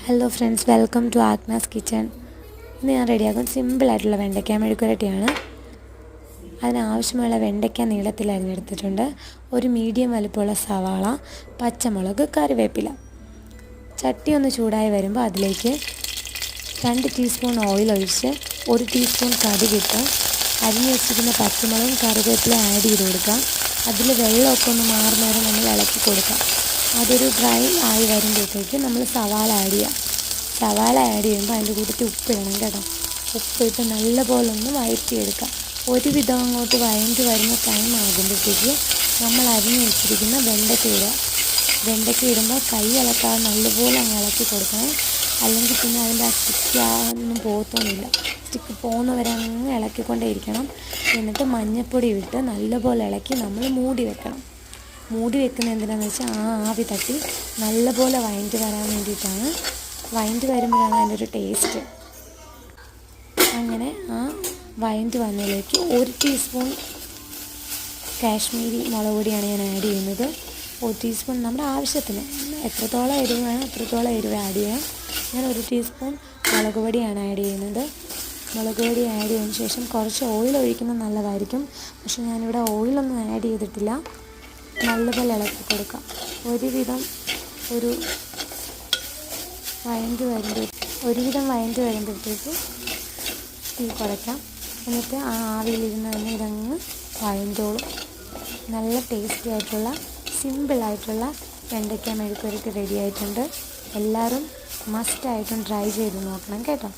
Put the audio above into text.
Hello friends, welcome to Agnes kitchen. ഇന്ന് ഞാൻ റെഡിയാക്കും സിമ്പിളായിട്ടുള്ള വെണ്ടയ്ക്ക മെഴുക്കുരട്ടിയാണ്. അതിനാവശ്യമുള്ള വെണ്ടയ്ക്ക നീളത്തിൽ അരിഞ്ഞെടുത്തിട്ടുണ്ട്. ഒരു മീഡിയം വലുപ്പമുള്ള സവാള, പച്ചമുളക്, കറിവേപ്പില. ചട്ടി ഒന്ന് ചൂടായി വരുമ്പോൾ അതിലേക്ക് 2 ടീസ്പൂൺ ഓയിൽ ഒഴിച്ച് 1 ടീസ്പൂൺ കടുകിട്ട് അരിഞ്ഞ് വെച്ചിരിക്കുന്ന പച്ചമുളകും കറിവേപ്പില ആഡ് ചെയ്ത് കൊടുക്കാം. അതിൽ വെള്ളമൊക്കെ ഒന്ന് മാറുന്ന വരെ നമ്മൾ ഇളക്കി കൊടുക്കാം. അതൊരു ഡ്രൈ ആയി വരുമ്പോഴത്തേക്ക് നമ്മൾ സവാള ആഡ് ചെയ്യാം. സവാള ആഡ് ചെയ്യുമ്പോൾ അതിൻ്റെ കൂട്ടത്തിൽ ഉപ്പിടണം കേട്ടോ. ഉപ്പിട്ട് നല്ലപോലെ ഒന്ന് വഴറ്റിയെടുക്കാം. ഒരുവിധം അങ്ങോട്ട് വഴറ്റി വരുന്ന ടൈം ആകുമ്പോഴത്തേക്ക് നമ്മൾ അരിഞ്ഞ് വെച്ചിരിക്കുന്ന വെണ്ടയ്ക്ക ഇടുക. വെണ്ടയ്ക്ക ഇടുമ്പോൾ കൈ ഇളക്കാതെ നല്ലപോലെ അങ്ങ് ഇളക്കി കൊടുക്കണം. അല്ലെങ്കിൽ പിന്നെ അതിൻ്റെ ആ സ്റ്റിക്കൊന്നും പോകത്തൊന്നുമില്ല. സ്റ്റിക്ക് പോകുന്നവരെ അങ്ങ് ഇളക്കിക്കൊണ്ടേ ഇരിക്കണം. എന്നിട്ട് മഞ്ഞൾപ്പൊടി ഇട്ട് നല്ലപോലെ ഇളക്കി നമ്മൾ മൂടി വെക്കണം. മൂടി വെക്കുന്നത് എന്തിനാണെന്ന് വെച്ചാൽ ആവി തട്ടി നല്ലപോലെ വഴറ്റി വരാൻ വേണ്ടിയിട്ടാണ്. വഴറ്റി വരുമ്പോഴാണ് അതിൻ്റെ ഒരു ടേസ്റ്റ്. അങ്ങനെ ആ വഴറ്റി വന്നതിലേക്ക് 1 ടീസ്പൂൺ കാശ്മീരി മുളക് പൊടിയാണ് ഞാൻ ആഡ് ചെയ്യുന്നത്. 1 ടീസ്പൂൺ നമ്മുടെ ആവശ്യത്തിന് എത്രത്തോളം എരിവ് വേണം അത്രത്തോളം എരിവ് ആഡ് ചെയ്യാം. ഞാൻ 1 ടീസ്പൂൺ മുളക് പൊടിയാണ് ആഡ് ചെയ്യുന്നത്. മുളക് പൊടി ആഡ് ചെയ്തതിന് ശേഷം കുറച്ച് ഓയിൽ ഒഴിക്കുന്നത് നല്ലതായിരിക്കും. പക്ഷെ ഞാനിവിടെ ഓയിലൊന്നും ആഡ് ചെയ്തിട്ടില്ല. നല്ലപോലെ ഇളക്കി കൊടുക്കാം. ഒരുവിധം വഴറ്റി വരുമ്പോഴത്തേക്ക് തീ കുറയ്ക്കാം. എന്നിട്ട് ആ ആവിയിലിരുന്ന് തന്നെ ഇതങ്ങ് വഴറ്റോളും. നല്ല ടേസ്റ്റി ആയിട്ടുള്ള സിമ്പിളായിട്ടുള്ള വെണ്ടയ്ക്ക മെഴുക്കുവരട്ടി റെഡി ആയിട്ടുണ്ട്. എല്ലാവരും മസ്റ്റായിട്ടും ട്രൈ ചെയ്ത് നോക്കണം കേട്ടോ.